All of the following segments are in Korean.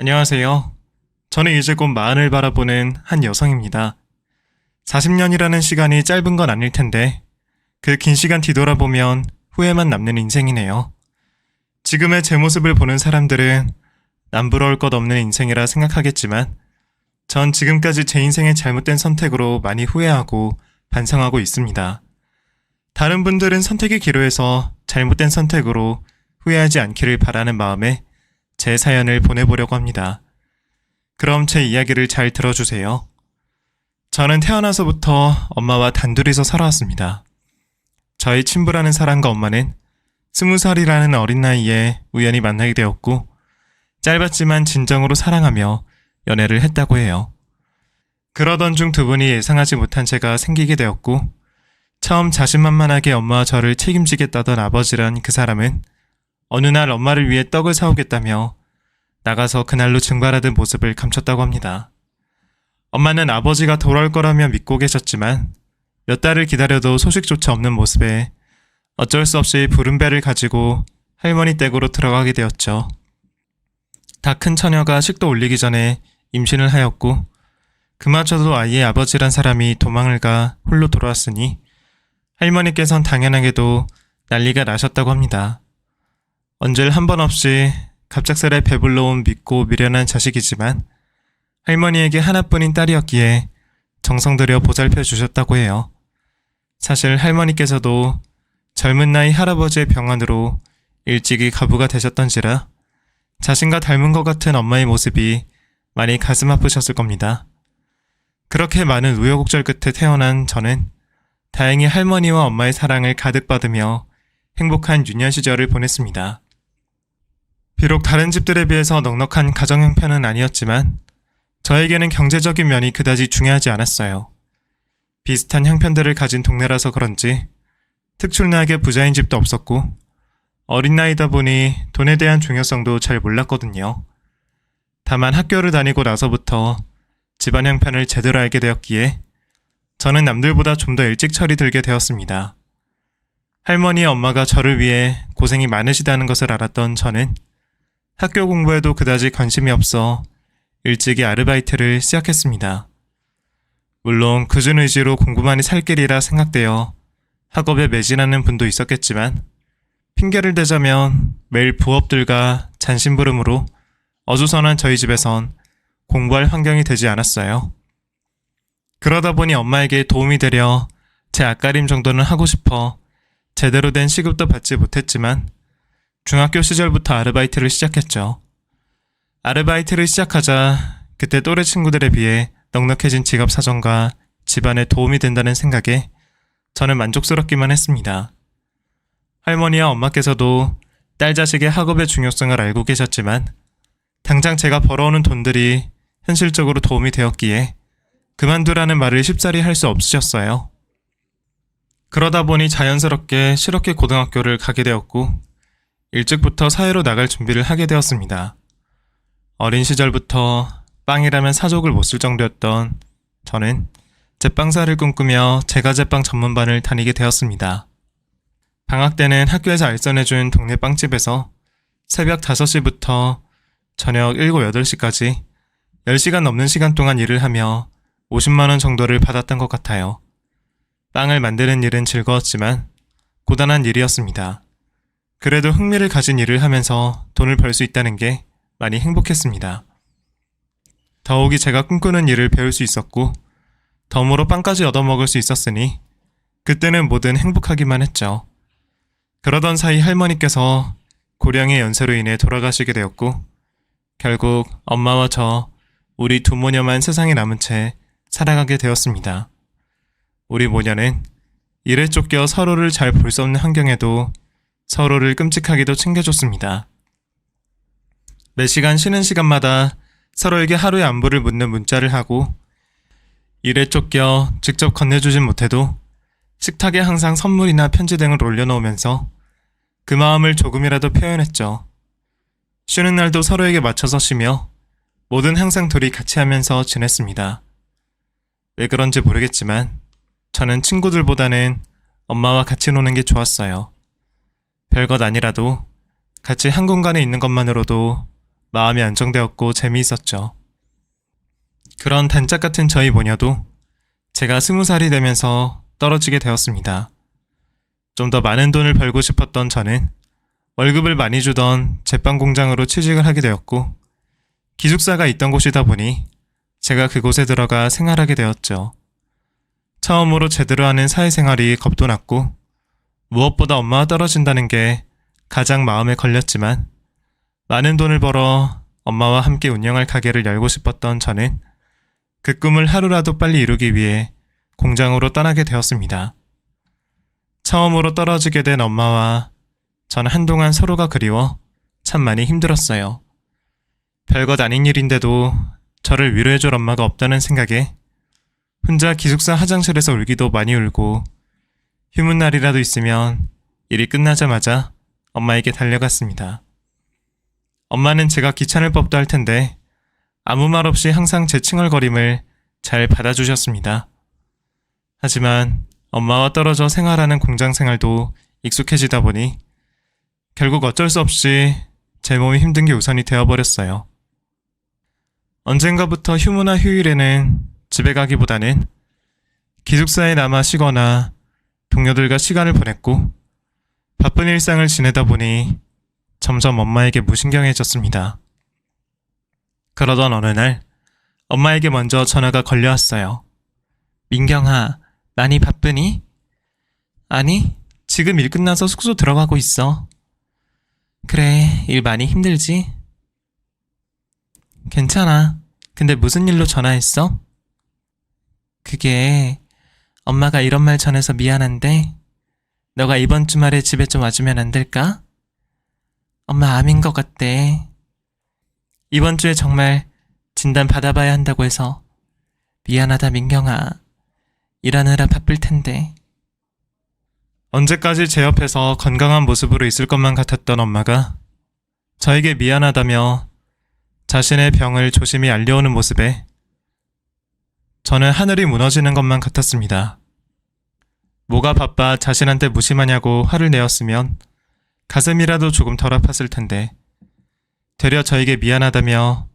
안녕하세요. 저는 이제 곧 마흔을 바라보는 한 여성입니다. 40년이라는 시간이 짧은 건 아닐 텐데 그 긴 시간 뒤돌아보면 후회만 남는 인생이네요. 지금의 제 모습을 보는 사람들은 남부러울 것 없는 인생이라 생각하겠지만 전 지금까지 제 인생의 잘못된 선택으로 많이 후회하고 반성하고 있습니다. 다른 분들은 선택이 기로해서 잘못된 선택으로 후회하지 않기를 바라는 마음에 제 사연을 보내보려고 합니다. 그럼 제 이야기를 잘 들어주세요. 저는 태어나서부터 엄마와 단둘이서 살아왔습니다. 저희 친부라는 사람과 엄마는 20살이라는 어린 나이에 우연히 만나게 되었고 짧았지만 진정으로 사랑하며 연애를 했다고 해요. 그러던 중 두 분이 예상하지 못한 죄가 생기게 되었고 처음 자신만만하게 엄마와 저를 책임지겠다던 아버지란 그 사람은 어느 날 엄마를 위해 떡을 사오겠다며 나가서 그날로 증발하던 모습을 감췄다고 합니다. 엄마는 아버지가 돌아올 거라며 믿고 계셨지만 몇 달을 기다려도 소식조차 없는 모습에 어쩔 수 없이 부른 배를 가지고 할머니 댁으로 들어가게 되었죠. 다 큰 처녀가 식도 올리기 전에 임신을 하였고 그마저도 아이의 아버지란 사람이 도망을 가 홀로 돌아왔으니 할머니께선 당연하게도 난리가 나셨다고 합니다. 언질 한 번 없이 갑작스레 배불러온 믿고 미련한 자식이지만 할머니에게 하나뿐인 딸이었기에 정성 들여 보살펴 주셨다고 해요. 사실 할머니께서도 젊은 나이 할아버지의 병환으로 일찍이 가부가 되셨던지라 자신과 닮은 것 같은 엄마의 모습이 많이 가슴 아프셨을 겁니다. 그렇게 많은 우여곡절 끝에 태어난 저는 다행히 할머니와 엄마의 사랑을 가득 받으며 행복한 유년 시절을 보냈습니다. 비록 다른 집들에 비해서 넉넉한 가정 형편은 아니었지만 저에게는 경제적인 면이 그다지 중요하지 않았어요. 비슷한 형편들을 가진 동네라서 그런지 특출나게 부자인 집도 없었고 어린 나이다 보니 돈에 대한 중요성도 잘 몰랐거든요. 다만 학교를 다니고 나서부터 집안 형편을 제대로 알게 되었기에 저는 남들보다 좀 더 일찍 철이 들게 되었습니다. 할머니와 엄마가 저를 위해 고생이 많으시다는 것을 알았던 저는 학교 공부에도 그다지 관심이 없어 일찍이 아르바이트를 시작했습니다. 물론 굳은 의지로 공부만이 살 길이라 생각되어 학업에 매진하는 분도 있었겠지만 핑계를 대자면 매일 부업들과 잔심부름으로 어수선한 저희 집에선 공부할 환경이 되지 않았어요. 그러다 보니 엄마에게 도움이 되려 제 앞가림 정도는 하고 싶어 제대로 된 시급도 받지 못했지만 중학교 시절부터 아르바이트를 시작했죠. 아르바이트를 시작하자 그때 또래 친구들에 비해 넉넉해진 지갑 사정과 집안에 도움이 된다는 생각에 저는 만족스럽기만 했습니다. 할머니와 엄마께서도 딸 자식의 학업의 중요성을 알고 계셨지만 당장 제가 벌어오는 돈들이 현실적으로 도움이 되었기에 그만두라는 말을 쉽사리 할 수 없으셨어요. 그러다 보니 자연스럽게 실업계 고등학교를 가게 되었고 일찍부터 사회로 나갈 준비를 하게 되었습니다. 어린 시절부터 빵이라면 사족을 못 쓸 정도였던 저는 제빵사를 꿈꾸며 제과제빵 전문반을 다니게 되었습니다. 방학 때는 학교에서 알선해준 동네 빵집에서 새벽 5시부터 저녁 7, 8시까지 10시간 넘는 시간 동안 일을 하며 50만원 정도를 받았던 것 같아요. 빵을 만드는 일은 즐거웠지만 고단한 일이었습니다. 그래도 흥미를 가진 일을 하면서 돈을 벌 수 있다는 게 많이 행복했습니다. 더욱이 제가 꿈꾸는 일을 배울 수 있었고 덤으로 빵까지 얻어먹을 수 있었으니 그때는 뭐든 행복하기만 했죠. 그러던 사이 할머니께서 고령의 연세로 인해 돌아가시게 되었고 결국 엄마와 저 우리 두 모녀만 세상에 남은 채 살아가게 되었습니다. 우리 모녀는 일에 쫓겨 서로를 잘 볼 수 없는 환경에도 서로를 끔찍하게도 챙겨줬습니다. 매 시간 쉬는 시간마다 서로에게 하루의 안부를 묻는 문자를 하고 일에 쫓겨 직접 건네주진 못해도 식탁에 항상 선물이나 편지 등을 올려놓으면서 그 마음을 조금이라도 표현했죠. 쉬는 날도 서로에게 맞춰서 쉬며 뭐든 항상 둘이 같이 하면서 지냈습니다. 왜 그런지 모르겠지만 저는 친구들보다는 엄마와 같이 노는 게 좋았어요. 별것 아니라도 같이 한 공간에 있는 것만으로도 마음이 안정되었고 재미있었죠. 그런 단짝 같은 저희 모녀도 제가 20살이 되면서 떨어지게 되었습니다. 좀 더 많은 돈을 벌고 싶었던 저는 월급을 많이 주던 제빵 공장으로 취직을 하게 되었고, 기숙사가 있던 곳이다 보니 제가 그곳에 들어가 생활하게 되었죠. 처음으로 제대로 하는 사회생활이 겁도 났고, 무엇보다 엄마와 떨어진다는 게 가장 마음에 걸렸지만, 많은 돈을 벌어 엄마와 함께 운영할 가게를 열고 싶었던 저는 그 꿈을 하루라도 빨리 이루기 위해 공장으로 떠나게 되었습니다. 처음으로 떨어지게 된 엄마와 전 한동안 서로가 그리워 참 많이 힘들었어요. 별것 아닌 일인데도 저를 위로해줄 엄마가 없다는 생각에 혼자 기숙사 화장실에서 울기도 많이 울고, 휴문 날이라도 있으면 일이 끝나자마자 엄마에게 달려갔습니다. 엄마는 제가 귀찮을 법도 할 텐데 아무 말 없이 항상 제 칭얼거림을 잘 받아주셨습니다. 하지만 엄마와 떨어져 생활하는 공장 생활도 익숙해지다 보니 결국 어쩔 수 없이 제 몸이 힘든 게 우선이 되어버렸어요. 언젠가부터 휴무나 휴일에는 집에 가기보다는 기숙사에 남아 쉬거나 동료들과 시간을 보냈고, 바쁜 일상을 지내다 보니 점점 엄마에게 무신경해졌습니다. 그러던 어느 날 엄마에게 먼저 전화가 걸려왔어요. 민경아, 많이 바쁘니? 아니, 지금 일 끝나서 숙소 들어가고 있어. 그래, 일 많이 힘들지? 괜찮아. 근데 무슨 일로 전화했어? 그게 엄마가 이런 말 전해서 미안한데 너가 이번 주말에 집에 좀 와주면 안 될까? 엄마 암인 것 같대. 이번 주에 정말 진단 받아봐야 한다고 해서 미안하다 민경아. 일하느라 바쁠 텐데. 언제까지 제 옆에서 건강한 모습으로 있을 것만 같았던 엄마가 저에게 미안하다며 자신의 병을 조심히 알려오는 모습에 저는 하늘이 무너지는 것만 같았습니다. 뭐가 바빠 자신한테 무심하냐고 화를 내었으면 가슴이라도 조금 덜 아팠을 텐데, 되려 저에게 미안하다며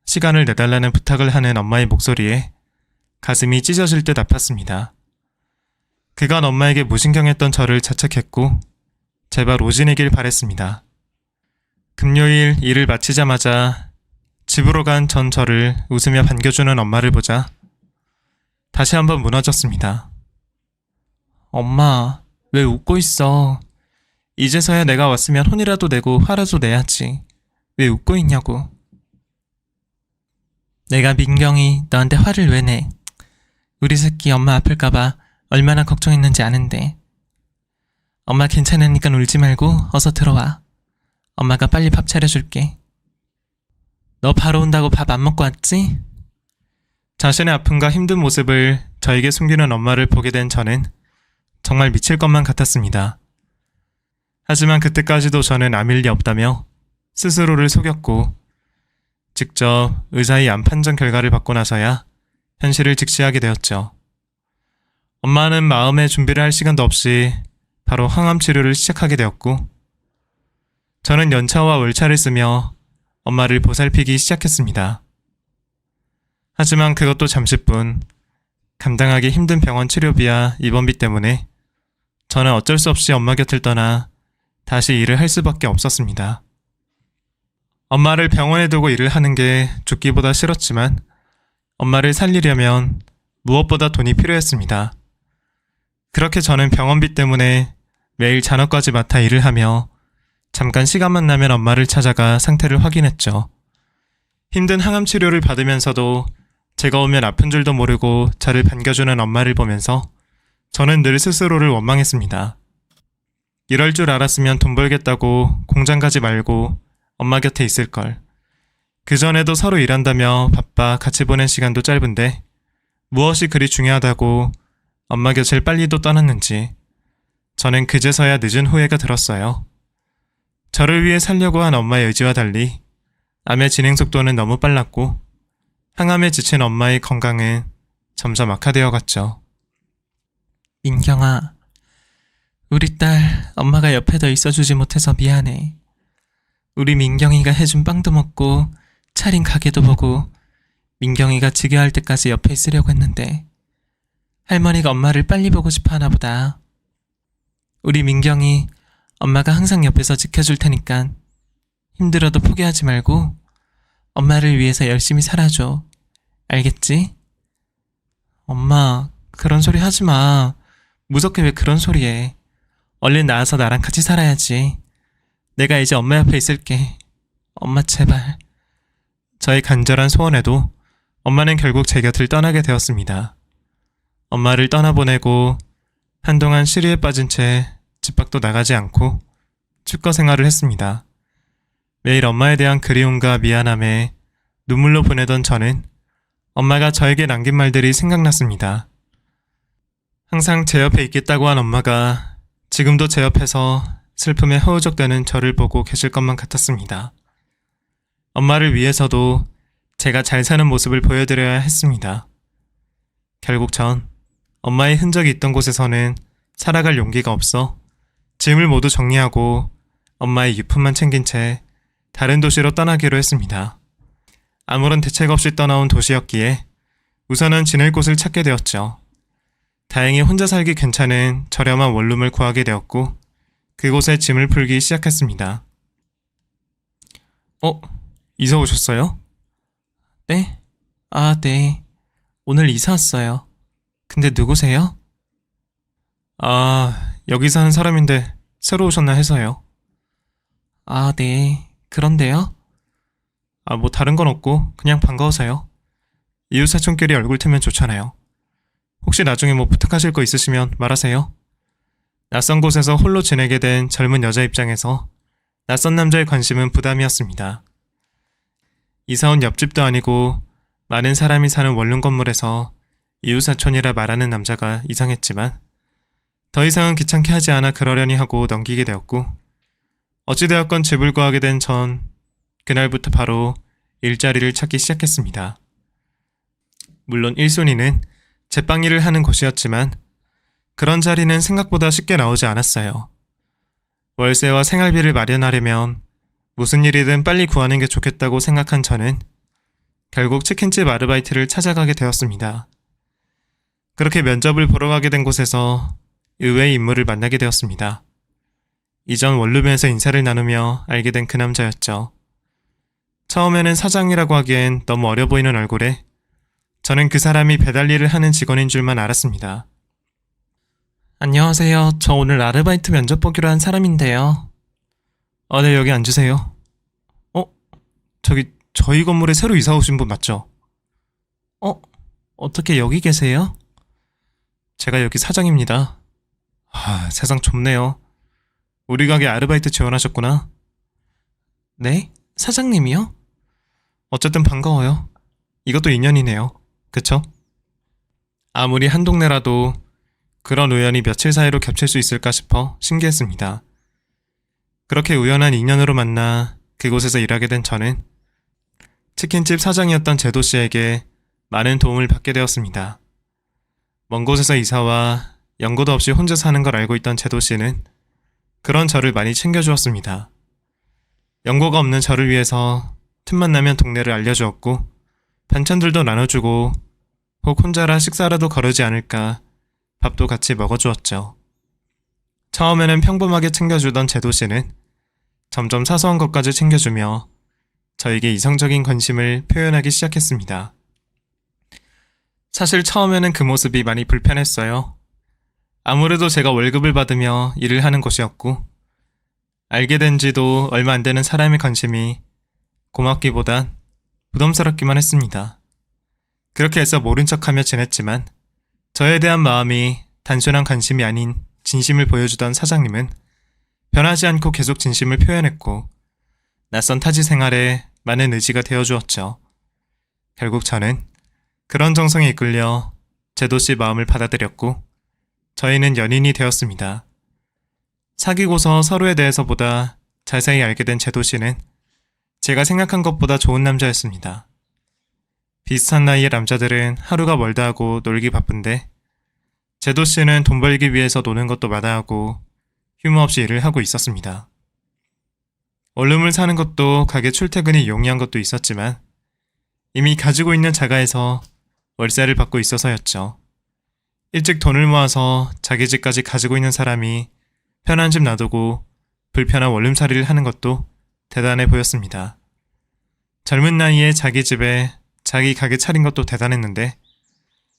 시간을 내달라는 부탁을 하는 엄마의 목소리에 가슴이 찢어질 듯 아팠습니다. 그간 엄마에게 무신경했던 저를 자책했고 제발 오진이길 바랬습니다. 금요일 일을 마치자마자 집으로 간 전 저를 웃으며 반겨주는 엄마를 보자 다시 한번 무너졌습니다. 엄마, 왜 웃고 있어? 이제서야 내가 왔으면 혼이라도 내고 화라도 내야지. 왜 웃고 있냐고. 내가 민경이 너한테 화를 왜 내? 우리 새끼 엄마 아플까봐 얼마나 걱정했는지 아는데. 엄마 괜찮으니까 울지 말고 어서 들어와. 엄마가 빨리 밥 차려줄게. 너 바로 온다고 밥 안 먹고 왔지? 자신의 아픔과 힘든 모습을 저에게 숨기는 엄마를 보게 된 저는 정말 미칠 것만 같았습니다. 하지만 그때까지도 저는 암일 리 없다며 스스로를 속였고, 직접 의사의 암 판정 결과를 받고 나서야 현실을 직시하게 되었죠. 엄마는 마음의 준비를 할 시간도 없이 바로 항암 치료를 시작하게 되었고, 저는 연차와 월차를 쓰며 엄마를 보살피기 시작했습니다. 하지만 그것도 잠시뿐. 감당하기 힘든 병원 치료비와 입원비 때문에 저는 어쩔 수 없이 엄마 곁을 떠나 다시 일을 할 수밖에 없었습니다. 엄마를 병원에 두고 일을 하는 게 죽기보다 싫었지만 엄마를 살리려면 무엇보다 돈이 필요했습니다. 그렇게 저는 병원비 때문에 매일 잔업까지 맡아 일을 하며 잠깐 시간만 나면 엄마를 찾아가 상태를 확인했죠. 힘든 항암 치료를 받으면서도 제가 오면 아픈 줄도 모르고 저를 반겨주는 엄마를 보면서 저는 늘 스스로를 원망했습니다. 이럴 줄 알았으면 돈 벌겠다고 공장 가지 말고 엄마 곁에 있을걸. 그전에도 서로 일한다며 바빠 같이 보낸 시간도 짧은데 무엇이 그리 중요하다고 엄마 곁을 빨리도 떠났는지 저는 그제서야 늦은 후회가 들었어요. 저를 위해 살려고 한 엄마의 의지와 달리 암의 진행 속도는 너무 빨랐고 항암에 지친 엄마의 건강은 점점 악화되어 갔죠. 민경아, 우리 딸 엄마가 옆에 더 있어주지 못해서 미안해. 우리 민경이가 해준 빵도 먹고 차린 가게도 보고 민경이가 지겨할 때까지 옆에 있으려고 했는데 할머니가 엄마를 빨리 보고 싶어 하나 보다. 우리 민경이 엄마가 항상 옆에서 지켜줄 테니까 힘들어도 포기하지 말고 엄마를 위해서 열심히 살아줘. 알겠지? 엄마, 그런 소리 하지 마. 무섭게 왜 그런 소리 해. 얼른 나와서 나랑 같이 살아야지. 내가 이제 엄마 옆에 있을게. 엄마 제발. 저의 간절한 소원에도 엄마는 결국 제 곁을 떠나게 되었습니다. 엄마를 떠나보내고 한동안 시리에 빠진 채 집 밖도 나가지 않고 축거 생활을 했습니다. 매일 엄마에 대한 그리움과 미안함에 눈물로 보내던 저는 엄마가 저에게 남긴 말들이 생각났습니다. 항상 제 옆에 있겠다고 한 엄마가 지금도 제 옆에서 슬픔에 허우적대는 저를 보고 계실 것만 같았습니다. 엄마를 위해서도 제가 잘 사는 모습을 보여드려야 했습니다. 결국 전 엄마의 흔적이 있던 곳에서는 살아갈 용기가 없어 짐을 모두 정리하고 엄마의 유품만 챙긴 채 다른 도시로 떠나기로 했습니다. 아무런 대책 없이 떠나온 도시였기에 우선은 지낼 곳을 찾게 되었죠. 다행히 혼자 살기 괜찮은 저렴한 원룸을 구하게 되었고 그곳에 짐을 풀기 시작했습니다. 이사 오셨어요? 네? 네. 오늘 이사 왔어요. 근데 누구세요? 여기 사는 사람인데 새로 오셨나 해서요. 네. 그런데요? 뭐 다른 건 없고 그냥 반가워서요. 이웃사촌끼리 얼굴 트면 좋잖아요. 혹시 나중에 뭐 부탁하실 거 있으시면 말하세요. 낯선 곳에서 홀로 지내게 된 젊은 여자 입장에서 낯선 남자의 관심은 부담이었습니다. 이사 온 옆집도 아니고 많은 사람이 사는 원룸 건물에서 이웃사촌이라 말하는 남자가 이상했지만 더 이상은 귀찮게 하지 않아 그러려니 하고 넘기게 되었고 어찌되었건 집을 구하게 된 전 그날부터 바로 일자리를 찾기 시작했습니다. 물론 1순위는 제빵 일을 하는 곳이었지만 그런 자리는 생각보다 쉽게 나오지 않았어요. 월세와 생활비를 마련하려면 무슨 일이든 빨리 구하는 게 좋겠다고 생각한 저는 결국 치킨집 아르바이트를 찾아가게 되었습니다. 그렇게 면접을 보러 가게 된 곳에서 의외의 인물을 만나게 되었습니다. 이전 원룸에서 인사를 나누며 알게 된 그 남자였죠. 처음에는 사장이라고 하기엔 너무 어려 보이는 얼굴에 저는 그 사람이 배달 일을 하는 직원인 줄만 알았습니다. 안녕하세요. 저 오늘 아르바이트 면접 보기로 한 사람인데요. 네, 여기 앉으세요. 저희 건물에 새로 이사 오신 분 맞죠? 어떻게 여기 계세요? 제가 여기 사장입니다. 세상 좁네요. 우리 가게 아르바이트 지원하셨구나. 네? 사장님이요? 어쨌든 반가워요. 이것도 인연이네요. 그쵸? 아무리 한 동네라도 그런 우연이 며칠 사이로 겹칠 수 있을까 싶어 신기했습니다. 그렇게 우연한 인연으로 만나 그곳에서 일하게 된 저는 치킨집 사장이었던 제도 씨에게 많은 도움을 받게 되었습니다. 먼 곳에서 이사와 연고도 없이 혼자 사는 걸 알고 있던 제도 씨는 그런 저를 많이 챙겨주었습니다. 연고가 없는 저를 위해서 틈만 나면 동네를 알려주었고 반찬들도 나눠주고 혹 혼자라 식사라도 거르지 않을까 밥도 같이 먹어주었죠. 처음에는 평범하게 챙겨주던 제도 씨는 점점 사소한 것까지 챙겨주며 저에게 이성적인 관심을 표현하기 시작했습니다. 사실 처음에는 그 모습이 많이 불편했어요. 아무래도 제가 월급을 받으며 일을 하는 곳이었고 알게 된 지도 얼마 안 되는 사람의 관심이 고맙기보단 부담스럽기만 했습니다. 그렇게 해서 모른 척하며 지냈지만 저에 대한 마음이 단순한 관심이 아닌 진심을 보여주던 사장님은 변하지 않고 계속 진심을 표현했고 낯선 타지 생활에 많은 의지가 되어주었죠. 결국 저는 그런 정성에 이끌려 제도씨 마음을 받아들였고 저희는 연인이 되었습니다. 사귀고서 서로에 대해서보다 자세히 알게 된 제도씨는 제가 생각한 것보다 좋은 남자였습니다. 비슷한 나이의 남자들은 하루가 멀다 하고 놀기 바쁜데 제도씨는 돈 벌기 위해서 노는 것도 마다하고 휴무 없이 일을 하고 있었습니다. 원룸을 사는 것도 가게 출퇴근이 용이한 것도 있었지만 이미 가지고 있는 자가에서 월세를 받고 있어서였죠. 일찍 돈을 모아서 자기 집까지 가지고 있는 사람이 편한 집 놔두고 불편한 원룸살이를 하는 것도 대단해 보였습니다. 젊은 나이에 자기 집에 자기 가게 차린 것도 대단했는데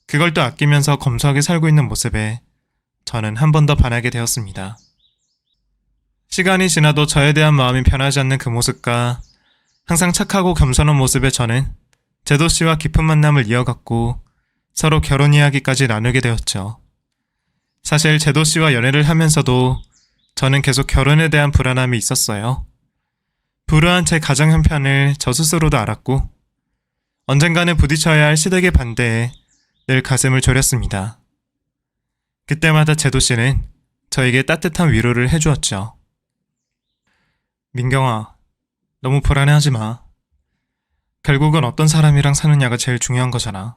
그걸 또 아끼면서 검소하게 살고 있는 모습에 저는 한 번 더 반하게 되었습니다. 시간이 지나도 저에 대한 마음이 변하지 않는 그 모습과 항상 착하고 겸손한 모습에 저는 제도 씨와 깊은 만남을 이어갔고 서로 결혼 이야기까지 나누게 되었죠. 사실 제도 씨와 연애를 하면서도 저는 계속 결혼에 대한 불안함이 있었어요. 불우한 제 가정 형편을 저 스스로도 알았고 언젠가는 부딪혀야 할 시댁의 반대에 늘 가슴을 졸였습니다. 그때마다 제도 씨는 저에게 따뜻한 위로를 해주었죠. 민경아, 너무 불안해하지 마. 결국은 어떤 사람이랑 사느냐가 제일 중요한 거잖아.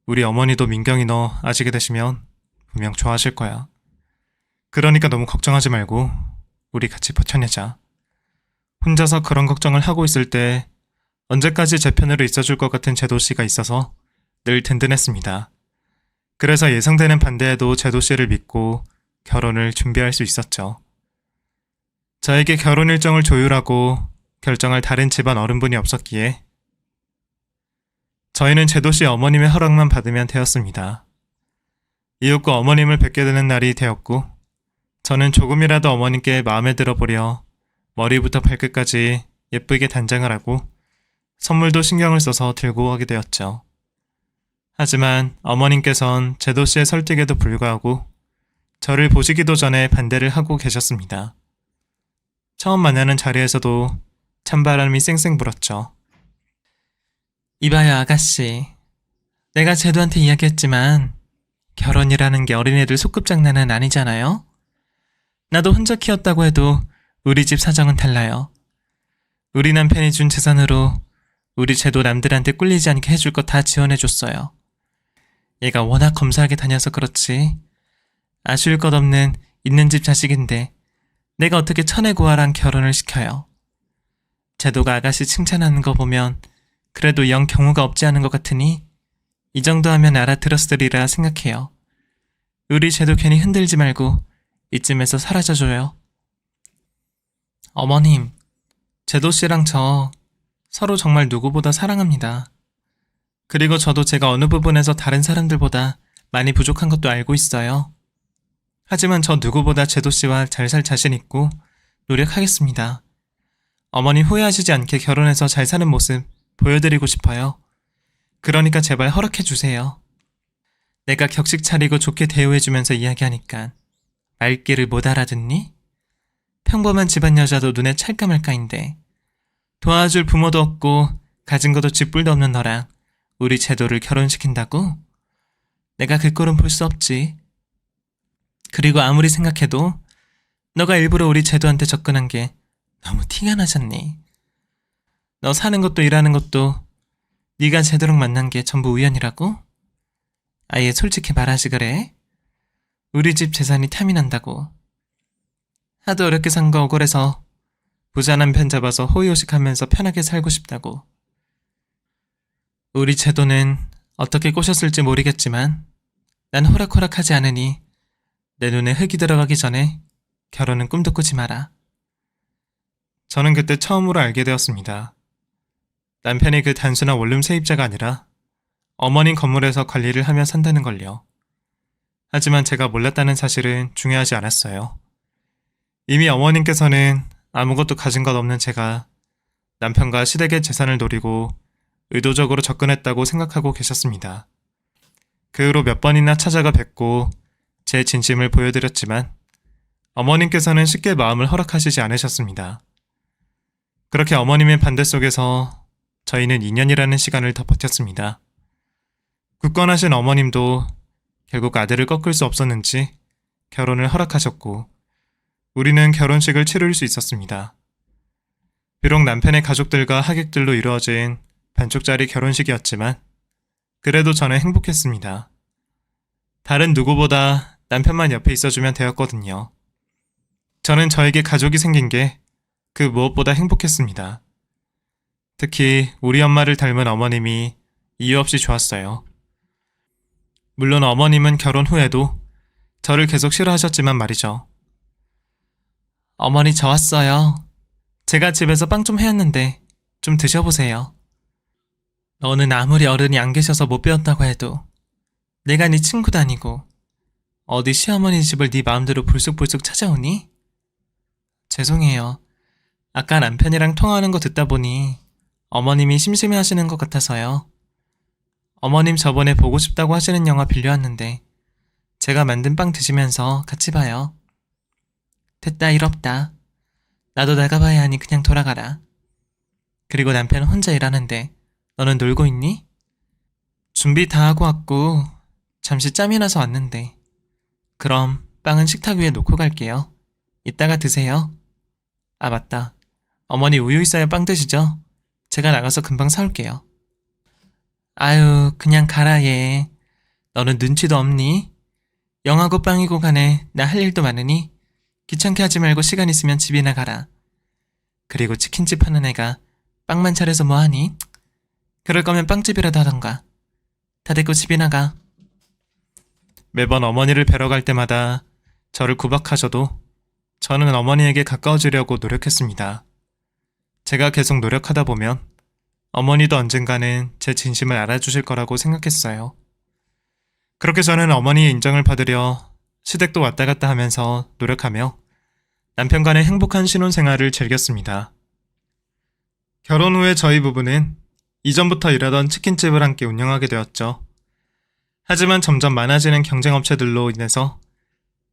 우리 어머니도 민경이 너 아시게 되시면 분명 좋아하실 거야. 그러니까 너무 걱정하지 말고 우리 같이 버텨내자. 혼자서 그런 걱정을 하고 있을 때 언제까지 제 편으로 있어줄 것 같은 제도 씨가 있어서 늘 든든했습니다. 그래서 예상되는 반대에도 제도 씨를 믿고 결혼을 준비할 수 있었죠. 저에게 결혼 일정을 조율하고 결정할 다른 집안 어른분이 없었기에 저희는 제도 씨 어머님의 허락만 받으면 되었습니다. 이윽고 어머님을 뵙게 되는 날이 되었고 저는 조금이라도 어머님께 마음에 들어보려 머리부터 발끝까지 예쁘게 단장을 하고 선물도 신경을 써서 들고 가게 되었죠. 하지만 어머님께선 제도 씨의 설득에도 불구하고 저를 보시기도 전에 반대를 하고 계셨습니다. 처음 만나는 자리에서도 찬바람이 쌩쌩 불었죠. 이봐요, 아가씨. 내가 제도한테 이야기했지만 결혼이라는 게 어린애들 소꿉장난은 아니잖아요? 나도 혼자 키웠다고 해도 우리 집 사정은 달라요. 우리 남편이 준 재산으로 우리 제도 남들한테 꿀리지 않게 해줄 거 다 지원해줬어요. 얘가 워낙 검소하게 다녀서 그렇지 아쉬울 것 없는 있는 집 자식인데 내가 어떻게 천혜고아랑 결혼을 시켜요. 제도가 아가씨 칭찬하는 거 보면 그래도 영 경우가 없지 않은 것 같으니 이 정도 하면 알아들었으리라 생각해요. 우리 제도 괜히 흔들지 말고 이쯤에서 사라져줘요. 어머님, 제도 씨랑 저 서로 정말 누구보다 사랑합니다. 그리고 저도 제가 어느 부분에서 다른 사람들보다 많이 부족한 것도 알고 있어요. 하지만 저 누구보다 제도 씨와 잘 살 자신 있고 노력하겠습니다. 어머님 후회하시지 않게 결혼해서 잘 사는 모습 보여드리고 싶어요. 그러니까 제발 허락해주세요. 내가 격식 차리고 좋게 대우해주면서 이야기하니까 말귀를 못 알아듣니? 평범한 집안 여자도 눈에 찰까 말까인데 도와줄 부모도 없고 가진 것도 쥐뿔도 없는 너랑 우리 제도를 결혼시킨다고? 내가 그 꼴은 볼 수 없지. 그리고 아무리 생각해도 너가 일부러 우리 제도한테 접근한 게 너무 티가 나잖니. 너 사는 것도 일하는 것도 네가 제도랑 만난 게 전부 우연이라고? 아예 솔직히 말하지 그래? 우리 집 재산이 탐이 난다고. 하도 어렵게 산 거 억울해서 부자 남편 잡아서 호의호식하면서 편하게 살고 싶다고. 우리 제도는 어떻게 꼬셨을지 모르겠지만 난 호락호락하지 않으니 내 눈에 흙이 들어가기 전에 결혼은 꿈도 꾸지 마라. 저는 그때 처음으로 알게 되었습니다. 남편이 그 단순한 원룸 세입자가 아니라 어머님 건물에서 관리를 하며 산다는 걸요. 하지만 제가 몰랐다는 사실은 중요하지 않았어요. 이미 어머님께서는 아무것도 가진 것 없는 제가 남편과 시댁의 재산을 노리고 의도적으로 접근했다고 생각하고 계셨습니다. 그 후로 몇 번이나 찾아가 뵙고 제 진심을 보여드렸지만 어머님께서는 쉽게 마음을 허락하시지 않으셨습니다. 그렇게 어머님의 반대 속에서 저희는 2년이라는 시간을 더 버텼습니다. 굳건하신 어머님도 결국 아들을 꺾을 수 없었는지 결혼을 허락하셨고 우리는 결혼식을 치를 수 있었습니다. 비록 남편의 가족들과 하객들로 이루어진 반쪽짜리 결혼식이었지만 그래도 저는 행복했습니다. 다른 누구보다 남편만 옆에 있어주면 되었거든요. 저는 저에게 가족이 생긴 게 그 무엇보다 행복했습니다. 특히 우리 엄마를 닮은 어머님이 이유 없이 좋았어요. 물론 어머님은 결혼 후에도 저를 계속 싫어하셨지만 말이죠. 어머니 저 왔어요. 제가 집에서 빵 좀 해왔는데 좀 드셔보세요. 너는 아무리 어른이 안 계셔서 못 배웠다고 해도 내가 네 친구도 아니고 어디 시어머니 집을 네 마음대로 불쑥불쑥 찾아오니? 죄송해요. 아까 남편이랑 통화하는 거 듣다 보니 어머님이 심심해 하시는 것 같아서요. 어머님 저번에 보고 싶다고 하시는 영화 빌려왔는데 제가 만든 빵 드시면서 같이 봐요. 됐다 이럽다. 나도 나가봐야 하니 그냥 돌아가라. 그리고 남편은 혼자 일하는데 너는 놀고 있니? 준비 다 하고 왔고 잠시 짬이 나서 왔는데 그럼 빵은 식탁 위에 놓고 갈게요. 이따가 드세요. 아 맞다. 어머니 우유 있어야 빵 드시죠? 제가 나가서 금방 사올게요. 아유 그냥 가라 얘. 너는 눈치도 없니? 영하고 빵이고 간에 나 할 일도 많으니 귀찮게 하지 말고 시간 있으면 집이나 가라. 그리고 치킨집 하는 애가 빵만 차려서 뭐하니? 그럴 거면 빵집이라도 하던가. 다 됐고 집이나 가. 매번 어머니를 뵈러 갈 때마다 저를 구박하셔도 저는 어머니에게 가까워지려고 노력했습니다. 제가 계속 노력하다 보면 어머니도 언젠가는 제 진심을 알아주실 거라고 생각했어요. 그렇게 저는 어머니의 인정을 받으려 시댁도 왔다 갔다 하면서 노력하며 남편과의 행복한 신혼생활을 즐겼습니다. 결혼 후에 저희 부부는 이전부터 일하던 치킨집을 함께 운영하게 되었죠. 하지만 점점 많아지는 경쟁업체들로 인해서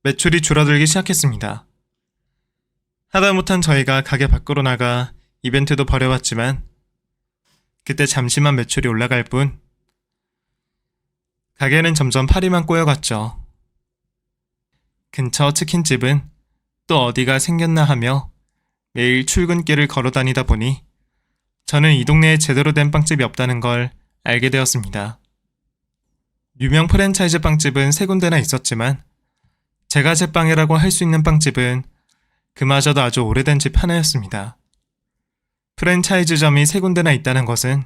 매출이 줄어들기 시작했습니다. 하다못한 저희가 가게 밖으로 나가 이벤트도 벌여왔지만 그때 잠시만 매출이 올라갈 뿐 가게는 점점 파리만 꼬여갔죠. 근처 치킨집은 또 어디가 생겼나 하며 매일 출근길을 걸어 다니다 보니 저는 이 동네에 제대로 된 빵집이 없다는 걸 알게 되었습니다. 유명 프랜차이즈 빵집은 3군데나 있었지만 제가 제 빵이라고 할 수 있는 빵집은 그마저도 아주 오래된 집 하나였습니다. 프랜차이즈점이 3군데나 있다는 것은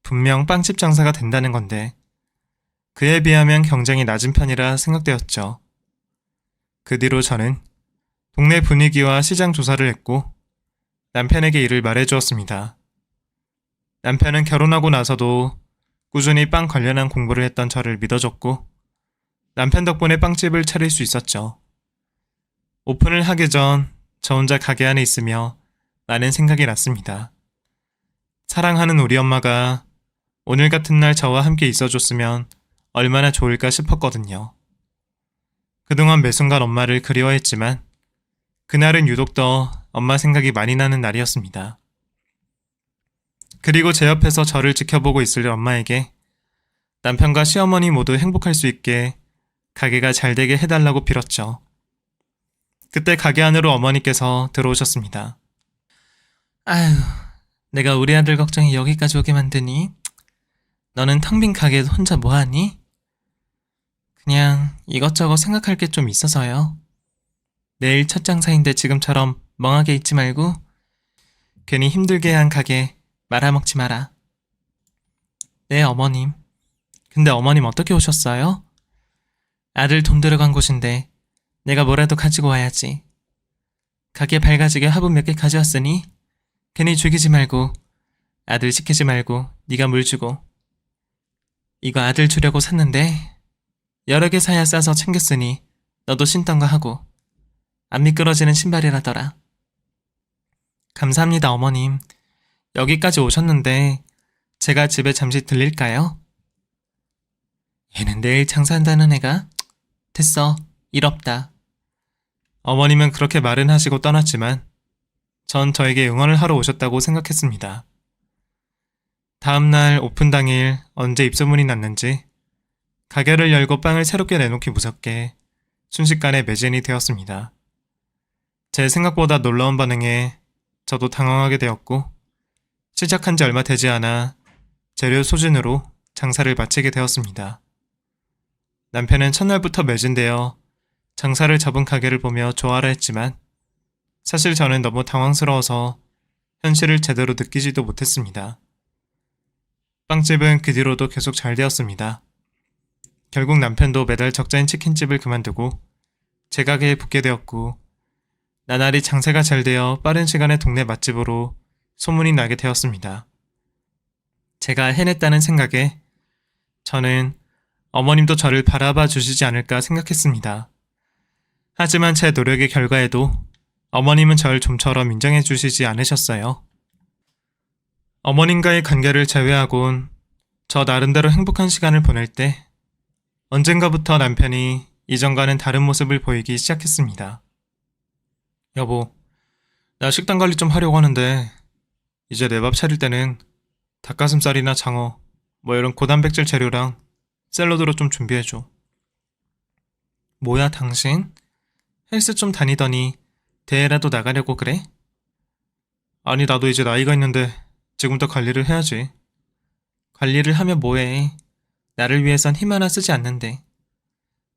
분명 빵집 장사가 된다는 건데 그에 비하면 경쟁이 낮은 편이라 생각되었죠. 그 뒤로 저는 동네 분위기와 시장 조사를 했고 남편에게 이를 말해주었습니다. 남편은 결혼하고 나서도 꾸준히 빵 관련한 공부를 했던 저를 믿어줬고 남편 덕분에 빵집을 차릴 수 있었죠. 오픈을 하기 전 저 혼자 가게 안에 있으며 많은 생각이 났습니다. 사랑하는 우리 엄마가 오늘 같은 날 저와 함께 있어줬으면 얼마나 좋을까 싶었거든요. 그동안 매 순간 엄마를 그리워했지만 그날은 유독 더 엄마 생각이 많이 나는 날이었습니다. 그리고 제 옆에서 저를 지켜보고 있을 엄마에게 남편과 시어머니 모두 행복할 수 있게 가게가 잘 되게 해달라고 빌었죠. 그때 가게 안으로 어머니께서 들어오셨습니다. 아휴, 내가 우리 아들 걱정이 여기까지 오게 만드니? 너는 텅 빈 가게에 혼자 뭐하니? 그냥 이것저것 생각할 게 좀 있어서요. 내일 첫 장사인데 지금처럼 멍하게 있지 말고 괜히 힘들게 한 가게 말아먹지 마라. 네, 어머님. 근데 어머님 어떻게 오셨어요? 아들 돈 들어간 곳인데 내가 뭐라도 가지고 와야지. 가게 밝아지게 화분 몇 개 가져왔으니 괜히 죽이지 말고 아들 시키지 말고 네가 물 주고. 이거 아들 주려고 샀는데 여러 개 사야 싸서 챙겼으니 너도 신던 거 하고. 안 미끄러지는 신발이라더라. 감사합니다, 어머님. 여기까지 오셨는데 제가 집에 잠시 들릴까요? 얘는 내일 장사한다는 애가? 됐어, 일 없다. 어머님은 그렇게 말은 하시고 떠났지만 전 저에게 응원을 하러 오셨다고 생각했습니다. 다음날 오픈 당일 언제 입소문이 났는지 가게를 열고 빵을 새롭게 내놓기 무섭게 순식간에 매진이 되었습니다. 제 생각보다 놀라운 반응에 저도 당황하게 되었고 시작한 지 얼마 되지 않아 재료 소진으로 장사를 마치게 되었습니다. 남편은 첫날부터 매진되어 장사를 접은 가게를 보며 좋아라 했지만 사실 저는 너무 당황스러워서 현실을 제대로 느끼지도 못했습니다. 빵집은 그 뒤로도 계속 잘 되었습니다. 결국 남편도 매달 적자인 치킨집을 그만두고 제 가게에 붙게 되었고 나날이 장사가 잘 되어 빠른 시간에 동네 맛집으로 소문이 나게 되었습니다. 제가 해냈다는 생각에 저는 어머님도 저를 바라봐 주시지 않을까 생각했습니다. 하지만 제 노력의 결과에도 어머님은 절 좀처럼 인정해 주시지 않으셨어요. 어머님과의 관계를 제외하곤 저 나름대로 행복한 시간을 보낼 때 언젠가부터 남편이 이전과는 다른 모습을 보이기 시작했습니다. 여보, 나 식단 관리 좀 하려고 하는데 이제 내 밥 차릴 때는 닭가슴살이나 장어, 뭐 이런 고단백질 재료랑 샐러드로 좀 준비해줘. 뭐야 당신? 헬스 좀 다니더니 대회라도 나가려고 그래? 아니 나도 이제 나이가 있는데 지금부터 관리를 해야지. 관리를 하면 뭐해? 나를 위해선 힘 하나 쓰지 않는데.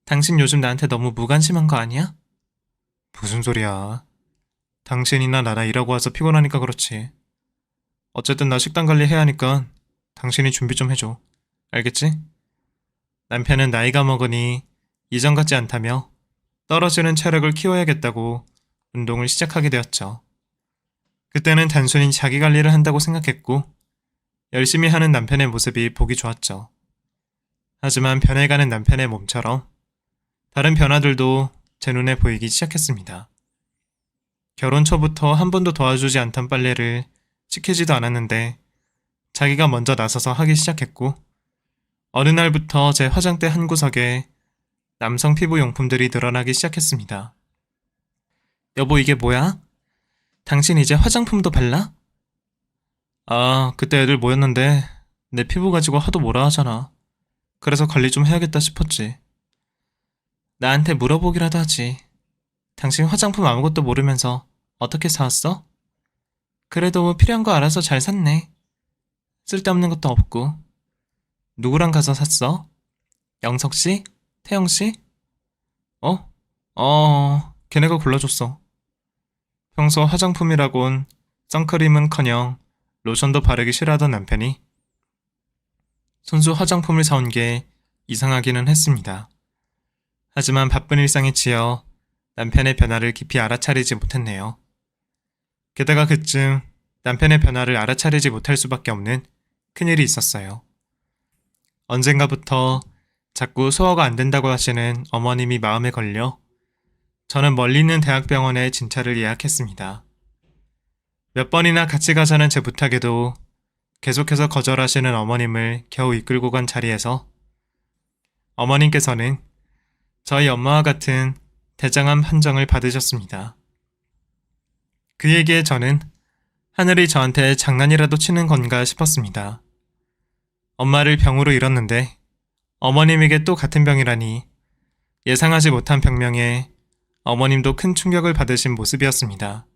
당신 요즘 나한테 너무 무관심한 거 아니야? 무슨 소리야. 당신이나 나나 일하고 와서 피곤하니까 그렇지. 어쨌든 나 식단 관리 해야 하니까 당신이 준비 좀 해줘. 알겠지? 남편은 나이가 먹으니 이전 같지 않다며 떨어지는 체력을 키워야겠다고 운동을 시작하게 되었죠. 그때는 단순히 자기 관리를 한다고 생각했고 열심히 하는 남편의 모습이 보기 좋았죠. 하지만 변해가는 남편의 몸처럼 다른 변화들도 제 눈에 보이기 시작했습니다. 결혼 초부터 한 번도 도와주지 않던 빨래를 시키지도 않았는데 자기가 먼저 나서서 하기 시작했고 어느 날부터 제 화장대 한 구석에 남성 피부 용품들이 늘어나기 시작했습니다. 여보 이게 뭐야? 당신 이제 화장품도 발라? 아, 그때 애들 모였는데 내 피부 가지고 하도 뭐라 하잖아. 그래서 관리 좀 해야겠다 싶었지. 나한테 물어보기라도 하지. 당신 화장품 아무것도 모르면서 어떻게 사왔어? 그래도 필요한 거 알아서 잘 샀네. 쓸데없는 것도 없고. 누구랑 가서 샀어? 영석 씨? 태영 씨? 걔네가 골라줬어. 평소 화장품이라곤 선크림은커녕 로션도 바르기 싫어하던 남편이 손수 화장품을 사온 게 이상하기는 했습니다. 하지만 바쁜 일상에 치여 남편의 변화를 깊이 알아차리지 못했네요. 게다가 그쯤 남편의 변화를 알아차리지 못할 수밖에 없는 큰일이 있었어요. 언젠가부터 자꾸 소화가 안 된다고 하시는 어머님이 마음에 걸려 저는 멀리 있는 대학병원에 진찰을 예약했습니다. 몇 번이나 같이 가자는 제 부탁에도 계속해서 거절하시는 어머님을 겨우 이끌고 간 자리에서 어머님께서는 저희 엄마와 같은 대장암 판정을 받으셨습니다. 그 얘기에 저는 하늘이 저한테 장난이라도 치는 건가 싶었습니다. 엄마를 병으로 잃었는데 어머님에게 또 같은 병이라니 예상하지 못한 병명에 어머님도 큰 충격을 받으신 모습이었습니다.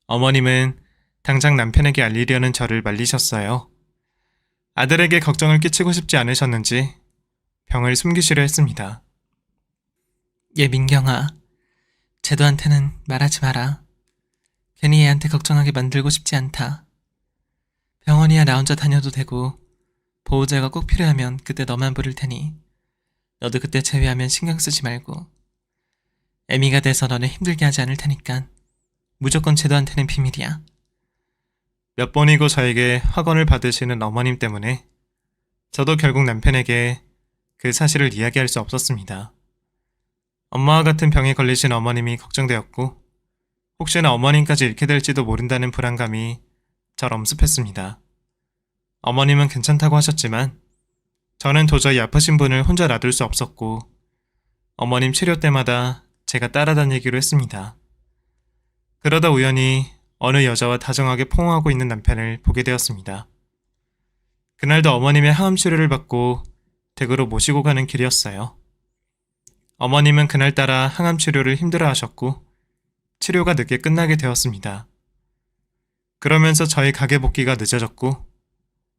어머님은 당장 남편에게 알리려는 저를 말리셨어요. 아들에게 걱정을 끼치고 싶지 않으셨는지 병을 숨기시려 했습니다. 얘 민경아, 제도한테는 말하지 마라. 괜히 얘한테 걱정하게 만들고 싶지 않다. 병원이야 나 혼자 다녀도 되고 보호자가 꼭 필요하면 그때 너만 부를 테니 너도 그때 제외하면 신경 쓰지 말고 애미가 돼서 너네 힘들게 하지 않을 테니까 무조건 제도한테는 비밀이야. 몇 번이고 저에게 확언을 받으시는 어머님 때문에 저도 결국 남편에게 그 사실을 이야기할 수 없었습니다. 엄마와 같은 병에 걸리신 어머님이 걱정되었고 혹시나 어머님까지 잃게 될지도 모른다는 불안감이 절 엄습했습니다. 어머님은 괜찮다고 하셨지만 저는 도저히 아프신 분을 혼자 놔둘 수 없었고 어머님 치료 때마다 제가 따라다니기로 했습니다. 그러다 우연히 어느 여자와 다정하게 포옹하고 있는 남편을 보게 되었습니다. 그날도 어머님의 항암 치료를 받고 댁으로 모시고 가는 길이었어요. 어머님은 그날따라 항암 치료를 힘들어 하셨고 치료가 늦게 끝나게 되었습니다. 그러면서 저희 가게 복귀가 늦어졌고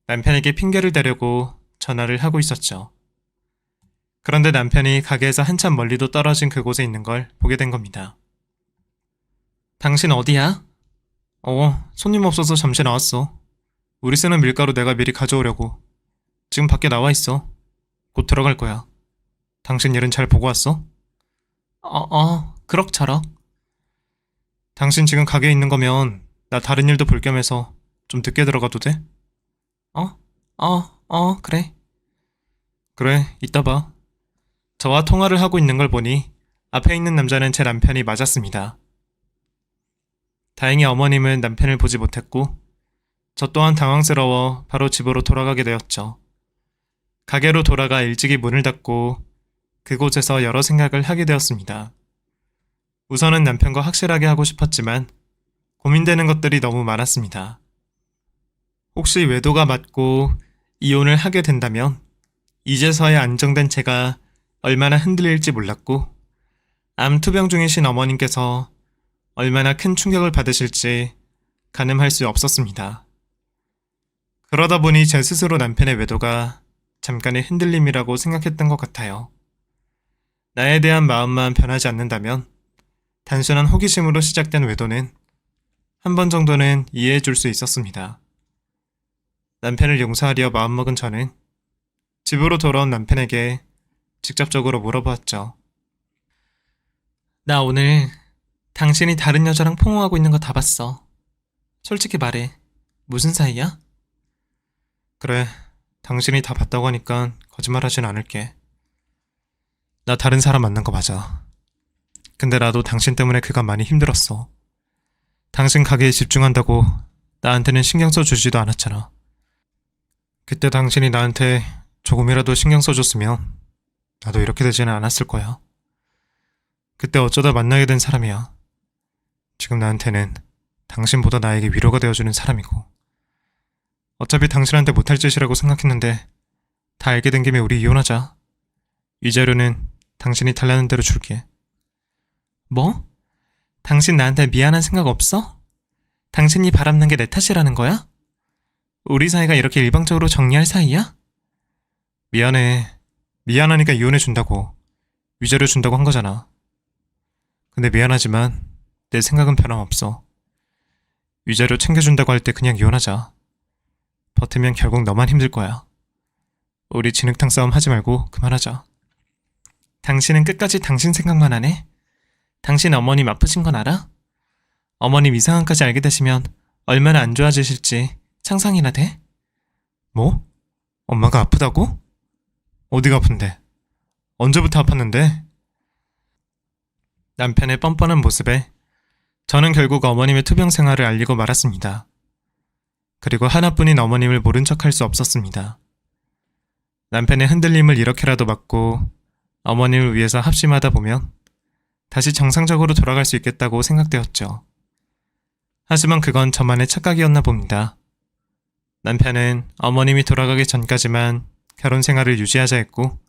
남편에게 핑계를 대려고 전화를 하고 있었죠. 그런데 남편이 가게에서 한참 멀리도 떨어진 그곳에 있는 걸 보게 된 겁니다. 당신 어디야? 손님 없어서 잠시 나왔어. 우리 쓰는 밀가루 내가 미리 가져오려고. 지금 밖에 나와 있어. 곧 들어갈 거야. 당신 일은 잘 보고 왔어? 그럭저럭. 당신 지금 가게에 있는 거면 나 다른 일도 볼 겸해서 좀 늦게 들어가도 돼? 그래. 그래, 이따 봐. 저와 통화를 하고 있는 걸 보니 앞에 있는 남자는 제 남편이 맞았습니다. 다행히 어머님은 남편을 보지 못했고 저 또한 당황스러워 바로 집으로 돌아가게 되었죠. 가게로 돌아가 일찍이 문을 닫고 그곳에서 여러 생각을 하게 되었습니다. 우선은 남편과 확실하게 하고 싶었지만 고민되는 것들이 너무 많았습니다. 혹시 외도가 맞고 이혼을 하게 된다면 이제서야 안정된 제가 얼마나 흔들릴지 몰랐고 암 투병 중이신 어머님께서 얼마나 큰 충격을 받으실지 가늠할 수 없었습니다. 그러다 보니 제 스스로 남편의 외도가 잠깐의 흔들림이라고 생각했던 것 같아요. 나에 대한 마음만 변하지 않는다면 단순한 호기심으로 시작된 외도는 한 번 정도는 이해해 줄 수 있었습니다. 남편을 용서하려 마음먹은 저는 집으로 돌아온 남편에게 직접적으로 물어보았죠. 나 오늘 당신이 다른 여자랑 포옹하고 있는 거 다 봤어. 솔직히 말해. 무슨 사이야? 그래, 당신이 다 봤다고 하니까 거짓말하진 않을게. 나 다른 사람 만난 거 맞아. 근데 나도 당신 때문에 그간 많이 힘들었어. 당신 가게에 집중한다고 나한테는 신경 써주지도 않았잖아. 그때 당신이 나한테 조금이라도 신경 써줬으면 나도 이렇게 되지는 않았을 거야. 그때 어쩌다 만나게 된 사람이야. 지금 나한테는 당신보다 나에게 위로가 되어주는 사람이고 어차피 당신한테 못할 짓이라고 생각했는데 다 알게 된 김에 우리 이혼하자. 위자료는 당신이 달라는 대로 줄게. 뭐? 당신 나한테 미안한 생각 없어? 당신이 바람난 게 내 탓이라는 거야? 우리 사이가 이렇게 일방적으로 정리할 사이야? 미안해. 미안하니까 이혼해준다고. 위자료 준다고 한 거잖아. 근데 미안하지만 내 생각은 변함없어. 위자료 챙겨준다고 할 때 그냥 이혼하자. 버티면 결국 너만 힘들 거야. 우리 진흙탕 싸움 하지 말고 그만하자. 당신은 끝까지 당신 생각만 하네? 당신 어머님 아프신 건 알아? 어머님 이 상황까지 알게 되시면 얼마나 안 좋아지실지 상상이나 돼? 뭐? 엄마가 아프다고? 어디가 아픈데? 언제부터 아팠는데? 남편의 뻔뻔한 모습에 저는 결국 어머님의 투병 생활을 알리고 말았습니다. 그리고 하나뿐인 어머님을 모른 척할 수 없었습니다. 남편의 흔들림을 이렇게라도 막고 어머님을 위해서 합심하다 보면 다시 정상적으로 돌아갈 수 있겠다고 생각되었죠. 하지만 그건 저만의 착각이었나 봅니다. 남편은 어머님이 돌아가기 전까지만 결혼 생활을 유지하자 했고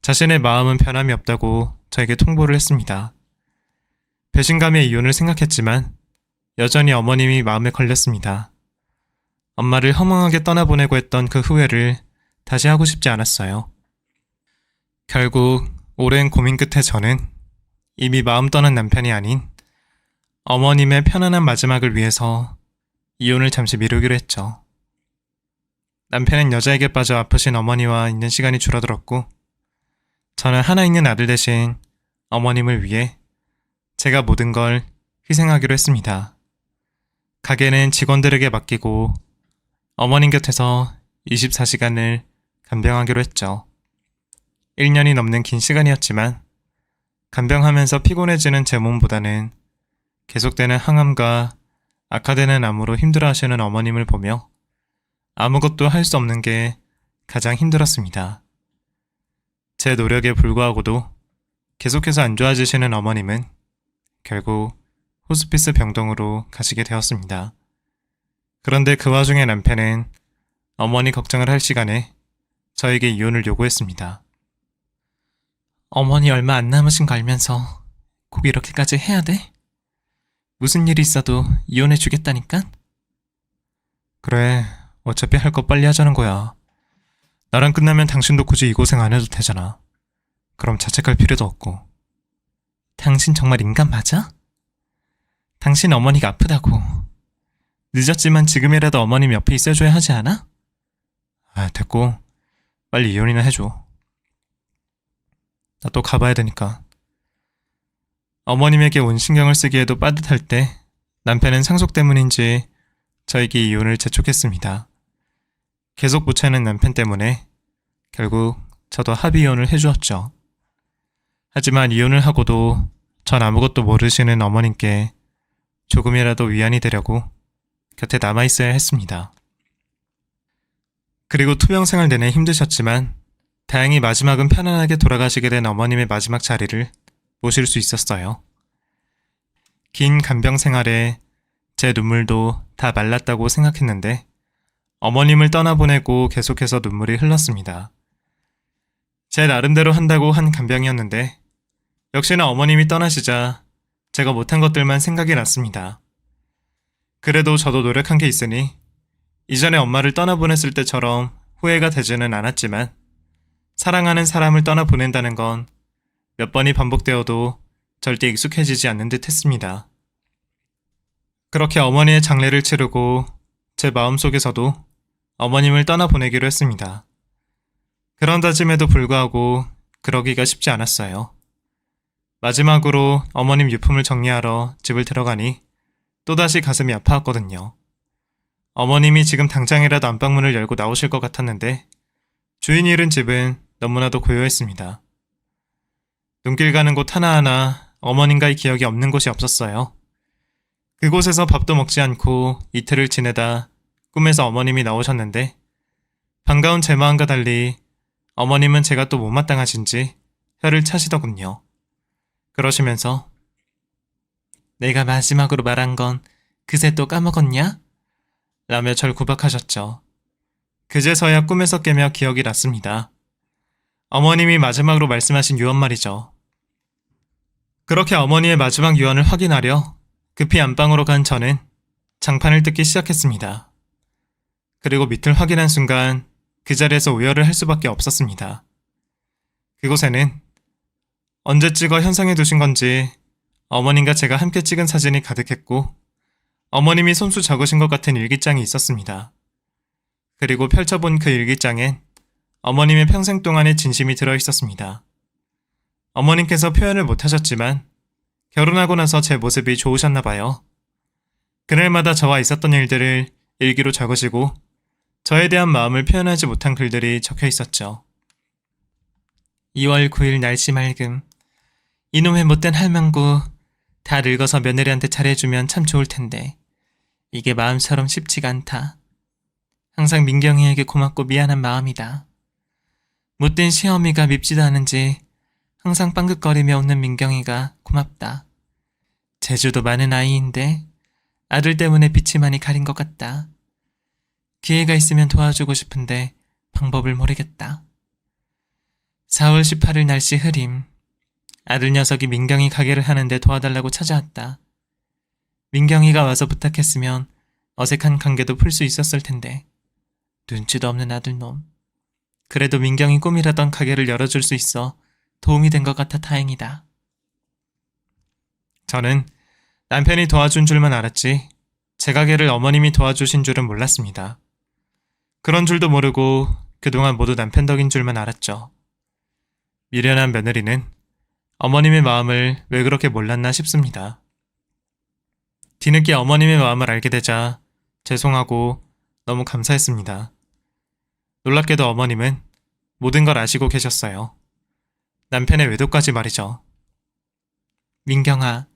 자신의 마음은 변함이 없다고 저에게 통보를 했습니다. 배신감의 이혼을 생각했지만 여전히 어머님이 마음에 걸렸습니다. 엄마를 허망하게 떠나보내고 했던 그 후회를 다시 하고 싶지 않았어요. 결국 오랜 고민 끝에 저는 이미 마음 떠난 남편이 아닌 어머님의 편안한 마지막을 위해서 이혼을 잠시 미루기로 했죠. 남편은 여자에게 빠져 아프신 어머니와 있는 시간이 줄어들었고 저는 하나 있는 아들 대신 어머님을 위해 제가 모든 걸 희생하기로 했습니다. 가게는 직원들에게 맡기고 어머님 곁에서 24시간을 간병하기로 했죠. 1년이 넘는 긴 시간이었지만 간병하면서 피곤해지는 제 몸보다는 계속되는 항암과 악화되는 암으로 힘들어하시는 어머님을 보며 아무것도 할 수 없는 게 가장 힘들었습니다. 제 노력에 불구하고도 계속해서 안 좋아지시는 어머님은 결국 호스피스 병동으로 가시게 되었습니다. 그런데 그 와중에 남편은 어머니 걱정을 할 시간에 저에게 이혼을 요구했습니다. 어머니 얼마 안 남으신 거 알면서 꼭 이렇게까지 해야 돼? 무슨 일이 있어도 이혼해 주겠다니까? 그래, 어차피 할 거 빨리 하자는 거야. 나랑 끝나면 당신도 굳이 이 고생 안 해도 되잖아. 그럼 자책할 필요도 없고. 당신 정말 인간 맞아? 당신 어머니가 아프다고. 늦었지만 지금이라도 어머님 옆에 있어줘야 하지 않아? 아, 됐고. 빨리 이혼이나 해줘. 나 또 가봐야 되니까. 어머님에게 온 신경을 쓰기에도 빠듯할 때 남편은 상속 때문인지 저에게 이혼을 재촉했습니다. 계속 보채는 남편 때문에 결국 저도 합의 이혼을 해주었죠. 하지만 이혼을 하고도 전 아무것도 모르시는 어머님께 조금이라도 위안이 되려고 곁에 남아있어야 했습니다. 그리고 투병 생활 내내 힘드셨지만 다행히 마지막은 편안하게 돌아가시게 된 어머님의 마지막 자리를 모실 수 있었어요. 긴 간병 생활에 제 눈물도 다 말랐다고 생각했는데 어머님을 떠나보내고 계속해서 눈물이 흘렀습니다. 제 나름대로 한다고 한 간병이었는데 역시나 어머님이 떠나시자 제가 못한 것들만 생각이 났습니다. 그래도 저도 노력한 게 있으니 이전에 엄마를 떠나보냈을 때처럼 후회가 되지는 않았지만 사랑하는 사람을 떠나보낸다는 건 몇 번이 반복되어도 절대 익숙해지지 않는 듯 했습니다. 그렇게 어머니의 장례를 치르고 제 마음속에서도 어머님을 떠나보내기로 했습니다. 그런 다짐에도 불구하고 그러기가 쉽지 않았어요. 마지막으로 어머님 유품을 정리하러 집을 들어가니 또다시 가슴이 아파왔거든요. 어머님이 지금 당장이라도 안방문을 열고 나오실 것 같았는데 주인이 잃은 집은 너무나도 고요했습니다. 눈길 가는 곳 하나하나 어머님과의 기억이 없는 곳이 없었어요. 그곳에서 밥도 먹지 않고 이틀을 지내다 꿈에서 어머님이 나오셨는데 반가운 제 마음과 달리 어머님은 제가 또 못마땅하신지 혀를 차시더군요. 그러시면서 내가 마지막으로 말한 건 그새 또 까먹었냐? 라며 절 구박하셨죠. 그제서야 꿈에서 깨며 기억이 났습니다. 어머님이 마지막으로 말씀하신 유언 말이죠. 그렇게 어머니의 마지막 유언을 확인하려 급히 안방으로 간 저는 장판을 뜯기 시작했습니다. 그리고 밑을 확인한 순간 그 자리에서 오열을 할 수밖에 없었습니다. 그곳에는 언제 찍어 현상해 두신 건지 어머님과 제가 함께 찍은 사진이 가득했고 어머님이 손수 적으신 것 같은 일기장이 있었습니다. 그리고 펼쳐본 그 일기장엔 어머님의 평생 동안의 진심이 들어있었습니다. 어머님께서 표현을 못하셨지만 결혼하고 나서 제 모습이 좋으셨나 봐요. 그날마다 저와 있었던 일들을 일기로 적으시고 저에 대한 마음을 표현하지 못한 글들이 적혀 있었죠. 2월 9일 날씨 맑음. 이놈의 못된 할망구 다 늙어서 며느리한테 잘해주면 참 좋을 텐데 이게 마음처럼 쉽지가 않다. 항상 민경이에게 고맙고 미안한 마음이다. 못된 시어미가 밉지도 않은지 항상 빵긋거리며 웃는 민경이가 고맙다. 재주도 많은 아이인데 아들 때문에 빛이 많이 가린 것 같다. 기회가 있으면 도와주고 싶은데 방법을 모르겠다. 4월 18일 날씨 흐림. 아들 녀석이 민경이 가게를 하는데 도와달라고 찾아왔다. 민경이가 와서 부탁했으면 어색한 관계도 풀 수 있었을 텐데 눈치도 없는 아들놈. 그래도 민경이 꿈이라던 가게를 열어줄 수 있어 도움이 된 것 같아 다행이다. 저는 남편이 도와준 줄만 알았지 제 가게를 어머님이 도와주신 줄은 몰랐습니다. 그런 줄도 모르고 그동안 모두 남편 덕인 줄만 알았죠. 미련한 며느리는 어머님의 마음을 왜 그렇게 몰랐나 싶습니다. 뒤늦게 어머님의 마음을 알게 되자 죄송하고 너무 감사했습니다. 놀랍게도 어머님은 모든 걸 아시고 계셨어요. 남편의 외도까지 말이죠. 민경아,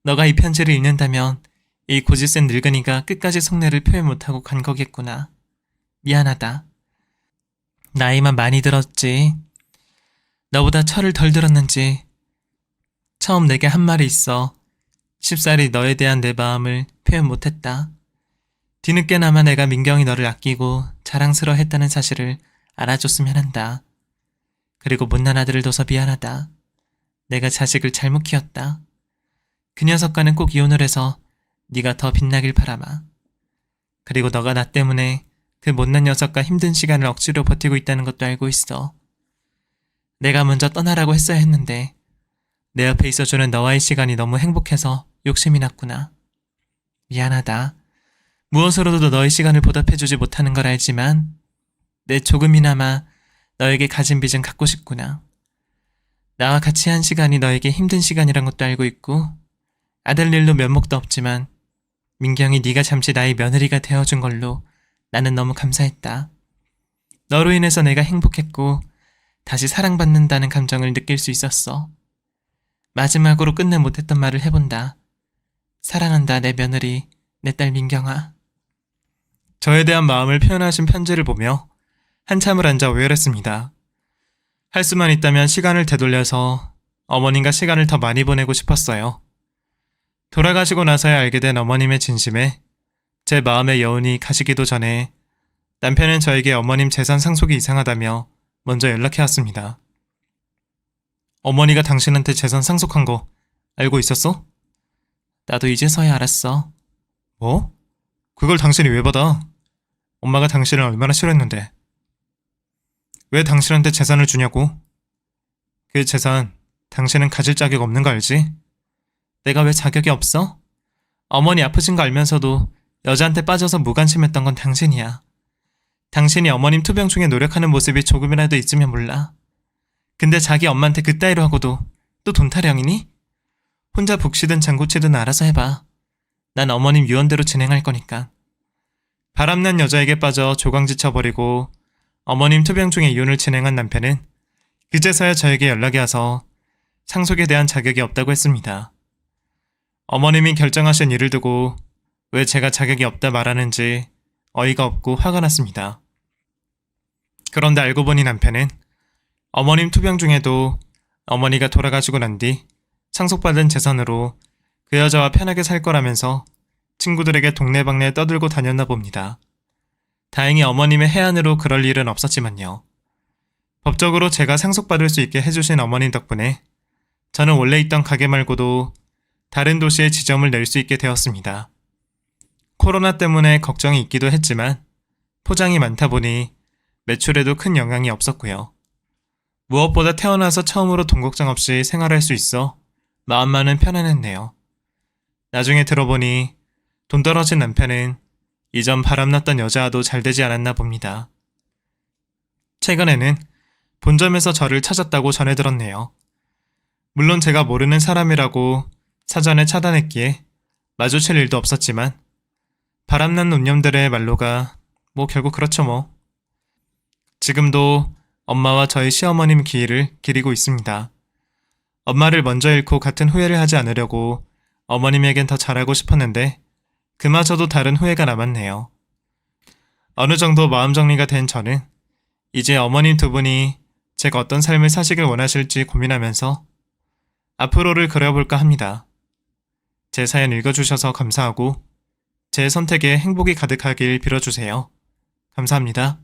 너가 이 편지를 읽는다면 이 고집센 늙은이가 끝까지 속내를 표현 못하고 간 거겠구나. 미안하다. 나이만 많이 들었지. 너보다 철을 덜 들었는지 처음 내게 한 말이 있어 쉽사리 너에 대한 내 마음을 표현 못했다. 뒤늦게나마 내가 민경이 너를 아끼고 자랑스러워했다는 사실을 알아줬으면 한다. 그리고 못난 아들을 둬서 미안하다. 내가 자식을 잘못 키웠다. 그 녀석과는 꼭 이혼을 해서 네가 더 빛나길 바라마. 그리고 너가 나 때문에 그 못난 녀석과 힘든 시간을 억지로 버티고 있다는 것도 알고 있어. 내가 먼저 떠나라고 했어야 했는데 내 옆에 있어주는 너와의 시간이 너무 행복해서 욕심이 났구나. 미안하다. 무엇으로도 너의 시간을 보답해주지 못하는 걸 알지만 내 조금이나마 너에게 가진 빚은 갚고 싶구나. 나와 같이 한 시간이 너에게 힘든 시간이란 것도 알고 있고 아들 일로 면목도 없지만 민경이 네가 잠시 나의 며느리가 되어준 걸로 나는 너무 감사했다. 너로 인해서 내가 행복했고 다시 사랑받는다는 감정을 느낄 수 있었어. 마지막으로 끝내 못했던 말을 해본다. 사랑한다 내 며느리, 내 딸 민경아. 저에 대한 마음을 표현하신 편지를 보며 한참을 앉아 오열했습니다. 할 수만 있다면 시간을 되돌려서 어머님과 시간을 더 많이 보내고 싶었어요. 돌아가시고 나서야 알게 된 어머님의 진심에 제 마음의 여운이 가시기도 전에 남편은 저에게 어머님 재산 상속이 이상하다며 먼저 연락해왔습니다. 어머니가 당신한테 재산 상속한 거 알고 있었어? 나도 이제서야 알았어. 뭐? 그걸 당신이 왜 받아? 엄마가 당신을 얼마나 싫어했는데. 왜 당신한테 재산을 주냐고? 그 재산 당신은 가질 자격 없는 거 알지? 내가 왜 자격이 없어? 어머니 아프신 거 알면서도 여자한테 빠져서 무관심했던 건 당신이야. 당신이 어머님 투병 중에 노력하는 모습이 조금이라도 있으면 몰라. 근데 자기 엄마한테 그따위로 하고도 또 돈 타령이니? 혼자 북치든 장구치든 알아서 해봐. 난 어머님 유언대로 진행할 거니까. 바람난 여자에게 빠져 조강지쳐버리고 어머님 투병 중에 이혼을 진행한 남편은 그제서야 저에게 연락이 와서 상속에 대한 자격이 없다고 했습니다. 어머님이 결정하신 일을 두고 왜 제가 자격이 없다 말하는지 어이가 없고 화가 났습니다. 그런데 알고 보니 남편은 어머님 투병 중에도 어머니가 돌아가시고 난 뒤 상속받은 재산으로 그 여자와 편하게 살 거라면서 친구들에게 동네방네 떠들고 다녔나 봅니다. 다행히 어머님의 해안으로 그럴 일은 없었지만요. 법적으로 제가 상속받을 수 있게 해주신 어머님 덕분에 저는 원래 있던 가게 말고도 다른 도시에 지점을 낼 수 있게 되었습니다. 코로나 때문에 걱정이 있기도 했지만 포장이 많다 보니 매출에도 큰 영향이 없었고요. 무엇보다 태어나서 처음으로 돈 걱정 없이 생활할 수 있어 마음만은 편안했네요. 나중에 들어보니 돈 떨어진 남편은 이전 바람났던 여자와도 잘 되지 않았나 봅니다. 최근에는 본점에서 저를 찾았다고 전해 들었네요. 물론 제가 모르는 사람이라고 사전에 차단했기에 마주칠 일도 없었지만 바람난 논념들의 말로가 결국 그렇죠 뭐. 지금도 엄마와 저희 시어머님 길을 기리고 있습니다. 엄마를 먼저 잃고 같은 후회를 하지 않으려고 어머님에겐 더 잘하고 싶었는데 그마저도 다른 후회가 남았네요. 어느 정도 마음 정리가 된 저는 이제 어머님 두 분이 제가 어떤 삶을 사시길 원하실지 고민하면서 앞으로를 그려볼까 합니다. 제 사연 읽어주셔서 감사하고 제 선택에 행복이 가득하길 빌어주세요. 감사합니다.